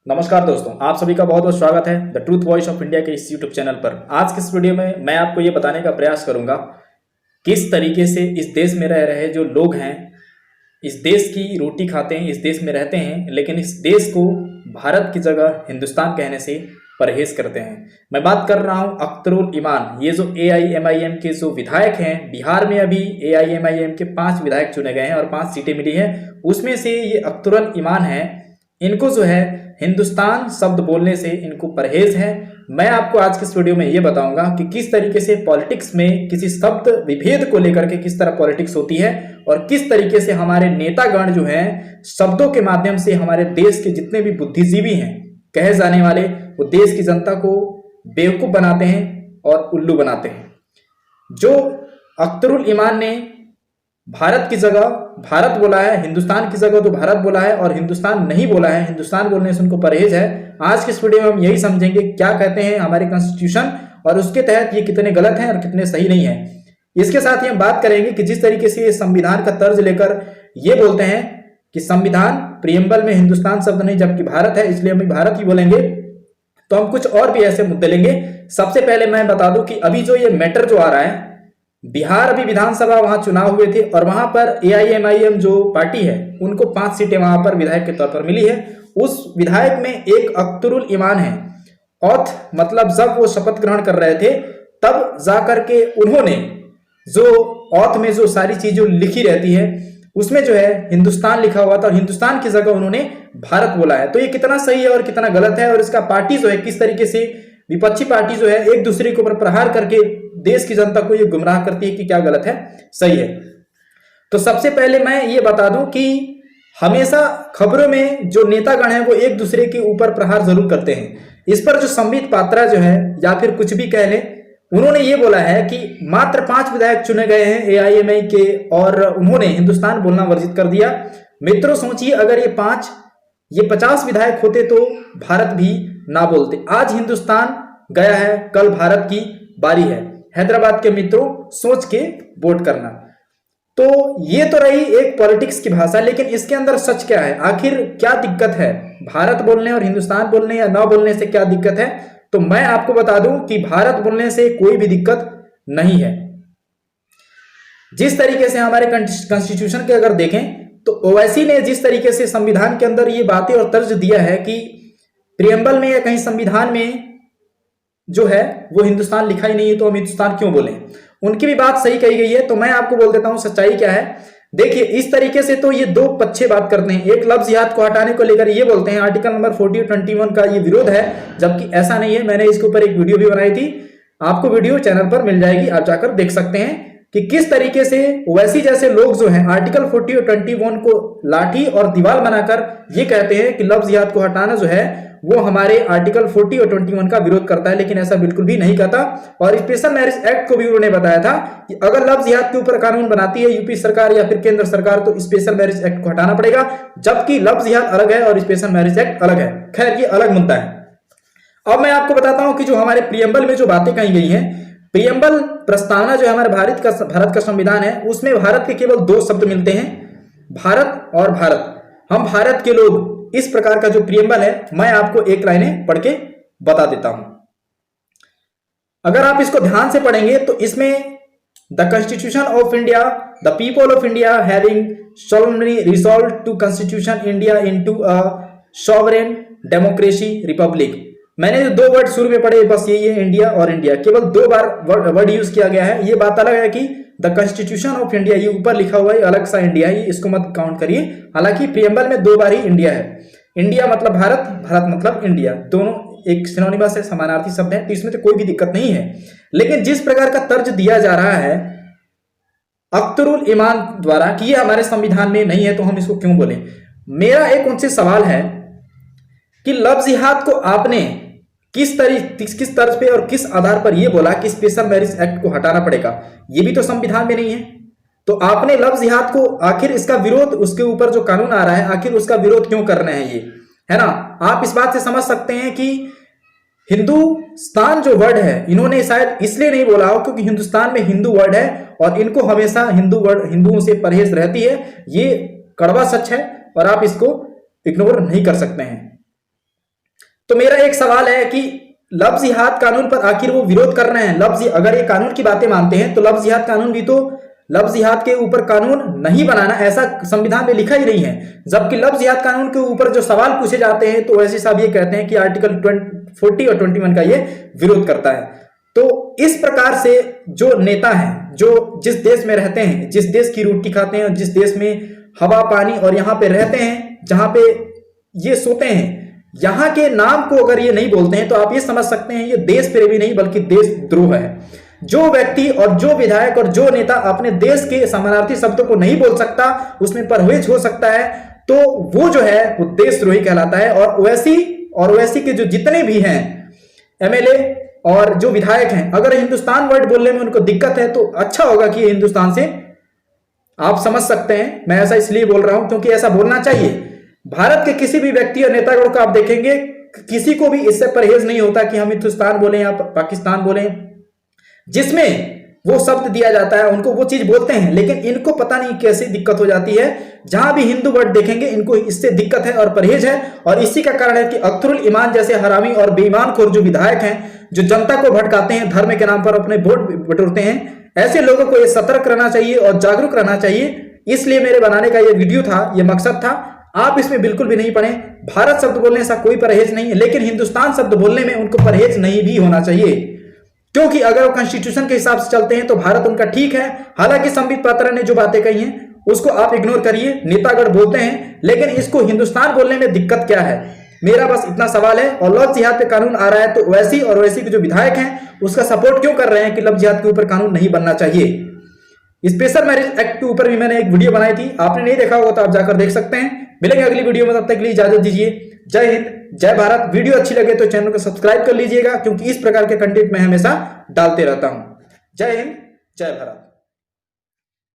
नमस्कार दोस्तों, आप सभी का बहुत बहुत स्वागत है the truth voice of India के इस यूट्यूब चैनल पर। आज के इस वीडियो में मैं आपको ये बताने का प्रयास करूंगा किस तरीके से इस देश में रह रहे जो लोग हैं, इस देश की रोटी खाते हैं, इस देश में रहते हैं, लेकिन इस देश को भारत की जगह हिंदुस्तान कहने से परहेज करते हैं। मैं बात कर रहा हूं अख्तरुल इमान। ये जो AIMIM के जो विधायक हैं, बिहार में अभी AIMIM के 5 विधायक चुने गए हैं और 5 सीटें मिली हैं। उसमें से ये अख्तरुल इमान है, इनको जो है हिंदुस्तान शब्द बोलने से इनको परहेज है। मैं आपको आज के इस वीडियो में ये बताऊंगा कि किस तरीके से पॉलिटिक्स में किसी शब्द विभेद को लेकर के किस तरह पॉलिटिक्स होती है और किस तरीके से हमारे नेतागण जो हैं शब्दों के माध्यम से हमारे देश के जितने भी बुद्धिजीवी हैं कहे जाने वाले, वो देश की जनता को बेवकूफ बनाते हैं और उल्लू बनाते हैं। जो अख्तरुल इमान ने भारत की जगह भारत बोला है, हिंदुस्तान की जगह तो भारत बोला है और हिंदुस्तान नहीं बोला है, हिंदुस्तान बोलने से उनको परहेज है। आज के इस वीडियो में हम यही समझेंगे क्या कहते हैं हमारे कॉन्स्टिट्यूशन और उसके तहत ये कितने गलत हैं और कितने सही नहीं है। इसके साथ ही हम बात करेंगे कि जिस तरीके से ये संविधान का तर्ज लेकर ये बोलते हैं कि संविधान प्रियम्बल में हिंदुस्तान शब्द नहीं जबकि भारत है, इसलिए हम भारत ही बोलेंगे, तो हम कुछ और भी ऐसे मुद्दे लेंगे। सबसे पहले मैं बता दूं कि अभी जो ये मैटर जो आ रहा है, बिहार अभी विधानसभा वहां चुनाव हुए थे और वहां पर AIMIM जो पार्टी है उनको 5 सीटें वहां पर विधायक के तौर पर मिली है। उस विधायक में एक अख्तरुल इमान है। औथ मतलब जब वो शपथ ग्रहण कर रहे थे तब जाकर के उन्होंने जो औथ में जो सारी चीजें लिखी रहती है उसमें जो है हिंदुस्तान लिखा हुआ था और हिंदुस्तान की जगह उन्होंने भारत बोला है। तो ये कितना सही है और कितना गलत है और इसका पार्टी जो है किस तरीके से विपक्षी पार्टी जो है एक दूसरे के ऊपर प्रहार करके देश की जनता को ये गुमराह करती है कि क्या गलत है सही है। तो सबसे पहले मैं ये बता दूं कि हमेशा खबरों में जो नेतागण हैं वो एक दूसरे के ऊपर प्रहार जरूर करते हैं। इस पर जो संबित पात्रा जो है या फिर कुछ भी कह लें, उन्होंने ये बोला है कि मात्र 5 विधायक चुने गए हैं AIMI के और उन्होंने हिंदुस्तान बोलना वर्जित कर दिया। मित्रों सोचिए, अगर ये 50 विधायक होते तो भारत भी ना बोलते। आज हिंदुस्तान गया है, कल भारत की बारी है। हैदराबाद के मित्रों सोच के वोट करना। तो ये तो रही एक पॉलिटिक्स की भाषा, लेकिन इसके अंदर सच क्या है, आखिर क्या दिक्कत है भारत बोलने और हिंदुस्तान बोलने या ना बोलने से क्या दिक्कत है? तो मैं आपको बता दूं कि भारत बोलने से कोई भी दिक्कत नहीं है। जिस तरीके से हमारे कॉन्स्टिट्यूशन के अगर देखें तो ओवैसी ने जिस तरीके से संविधान के अंदर ये बातें और तर्ज दिया है कि प्रियम्बल में या कहीं संविधान में जो है वो हिंदुस्तान लिखा ही नहीं है तो हम हिंदुस्तान क्यों बोलें, उनकी भी बात सही कही गई है। तो मैं आपको बोल देता हूं सच्चाई क्या है। देखिए, इस तरीके से तो ये दो पक्षे बात करते हैं। एक लफ्ज याद को हटाने को लेकर ये बोलते हैं आर्टिकल नंबर 40 और 21 का ये विरोध है, जबकि ऐसा नहीं है। मैंने इसके ऊपर एक वीडियो भी बनाई थी, आपको वीडियो चैनल पर मिल जाएगी, आप जाकर देख सकते हैं कि किस तरीके से ओवैसी जैसे लोग जो हैं आर्टिकल 40 और 21 को लाठी और दीवार बनाकर ये कहते हैं कि लफ्ज याद को हटाना जो है वो हमारे आर्टिकल 40 और 21 का विरोध करता है, लेकिन ऐसा बिल्कुल भी नहीं करता। और स्पेशल मैरिज एक्ट को भी उन्होंने बताया था कि अगर लफ्ज याद के ऊपर कानून बनाती है यूपी सरकार या फिर केंद्र सरकार तो स्पेशल मैरिज एक्ट को हटाना पड़ेगा, जबकि लफ्ज याद अलग है और स्पेशल मैरिज एक्ट अलग है। खैर, ये अलग मुद्दा है। अब मैं आपको बताता हूं कि जो हमारे प्रियम्बल में जो बातें कही गई हैं, प्रियम्बल प्रस्तावना जो है हमारे भारत का संविधान है, उसमें भारत के केवल 2 शब्द मिलते हैं, भारत और भारत। हम भारत के लोग, इस प्रकार का जो प्रियम्बल है मैं आपको एक लाइनें पढ़ के बता देता हूं। अगर आप इसको ध्यान से पढ़ेंगे तो इसमें the constitution of India, the people of India having solemnly resolved to constitution India into a sovereign democracy republic। मैंने जो 2 वर्ड शुरू में पढ़े बस यही है, इंडिया और इंडिया, केवल 2 बार वर्ड यूज किया गया है। ये बात अलग है कि द कॉन्स्टिट्यूशन ऑफ इंडिया, ये ऊपर लिखा हुआ है अलग सा इंडिया है, इसको मत काउंट करिए। हालांकि प्रियम्बल में 2 बार ही इंडिया है। इंडिया मतलब भारत, भारत मतलब इंडिया, दोनों एक सिनोनिमस है, समानार्थी शब्द है, तो इसमें तो कोई भी दिक्कत नहीं है। लेकिन जिस प्रकार का तर्ज दिया जा रहा है अख्तरुल इमान द्वारा कि ये हमारे संविधान में नहीं है तो हम इसको क्यों बोलें, मेरा एक उनसे सवाल है कि लफ्ज याद को आपने किस तर्ज पे और किस आधार पर यह बोला कि स्पेशल मैरिज एक्ट को हटाना पड़ेगा? ये भी तो संविधान में नहीं है। तो आपने लफ्ज याद को, आखिर इसका विरोध, उसके ऊपर जो कानून आ रहा है आखिर उसका विरोध क्यों कर रहे हैं, ये है ना। आप इस बात से समझ सकते हैं कि हिंदुस्तान जो वर्ड है इन्होंने शायद इसलिए नहीं बोला हो क्योंकि हिंदुस्तान में हिंदू वर्ड है और इनको हमेशा हिंदुओं से परहेज रहती है। ये कड़वा सच है और आप इसको इग्नोर नहीं कर सकते हैं। तो मेरा एक सवाल है कि लव जिहाद कानून पर आखिर वो विरोध कर रहे हैं। अगर ये कानून की बातें मानते हैं तो लव जिहाद कानून भी तो लव जिहाद के ऊपर कानून नहीं बनाना, ऐसा संविधान में लिखा ही नहीं है। जबकि लव जिहाद कानून के ऊपर जो सवाल पूछे जाते हैं तो वैसे साहब ये कहते हैं कि आर्टिकल 40 और 21 का ये विरोध करता है। तो इस प्रकार से जो नेता हैं, जो जिस देश में रहते हैं, जिस देश की रोटी खाते हैं, जिस देश में हवा पानी और यहाँ पे रहते हैं, जहां पे ये सोते हैं, यहां के नाम को अगर ये नहीं बोलते हैं तो आप ये समझ सकते हैं ये देश प्रेमी नहीं बल्कि देशद्रोह है। जो व्यक्ति और जो विधायक और जो नेता अपने देश के समानार्थी शब्दों को नहीं बोल सकता, उसमें परहेज हो सकता है, तो वो जो है वो देशद्रोही कहलाता है। और ओवैसी के जो जितने भी हैं एमएलए और जो विधायक हैं, अगर हिंदुस्तान वर्ड बोलने में उनको दिक्कत है तो अच्छा होगा कि हिंदुस्तान से आप समझ सकते हैं। मैं ऐसा इसलिए बोल रहा हूं क्योंकि ऐसा बोलना चाहिए। भारत के किसी भी व्यक्ति और नेतागण को आप देखेंगे, किसी को भी इससे परहेज नहीं होता कि हम हिंदुस्तान बोलें या पाकिस्तान बोलें, जिसमें वो शब्द दिया जाता है उनको वो चीज बोलते हैं। लेकिन इनको पता नहीं कैसी दिक्कत हो जाती है, जहां भी हिंदू वर्ड देखेंगे इनको इससे दिक्कत है और परहेज है। और इसी का कारण है कि अख्तरुल ईमान जैसे हरामी और बेईमान खोर जो विधायक हैं, जो जनता को भटकाते हैं, धर्म के नाम पर अपने वोट बटोरते हैं, ऐसे लोगों को ये सतर्क रहना चाहिए और जागरूक रहना चाहिए। इसलिए मेरे बनाने का ये वीडियो था, ये मकसद था। आप इसमें बिल्कुल भी नहीं पड़े। भारत शब्द बोलने से कोई परहेज नहीं है, लेकिन हिंदुस्तान शब्द बोलने में उनको परहेज नहीं भी होना चाहिए, क्योंकि अगर वो कॉन्स्टिट्यूशन के हिसाब से चलते हैं तो भारत उनका ठीक है। हालांकि संबित पात्रा ने जो बातें कही हैं उसको आप इग्नोर करिए, नेतागढ़ बोलते हैं, लेकिन इसको हिंदुस्तान बोलने में दिक्कत क्या है, मेरा बस इतना सवाल है। और लव जिहाद पे कानून आ रहा है तो ओवैसी और ओवैसी के जो विधायक हैं उसका सपोर्ट क्यों कर रहे हैं कि लव जिहाद के ऊपर कानून नहीं बनना चाहिए। स्पेशल मैरिज एक्ट के ऊपर भी मैंने एक वीडियो बनाई थी, आपने नहीं देखा होगा तो आप जाकर देख सकते हैं। मिलेंगे अगली वीडियो में, तब तक के लिए इजाजत दीजिए। जय हिंद, जय भारत। वीडियो अच्छी लगे तो चैनल को सब्सक्राइब कर लीजिएगा, क्योंकि इस प्रकार के कंटेंट मैं हमेशा डालते रहता हूं। जय हिंद, जय भारत।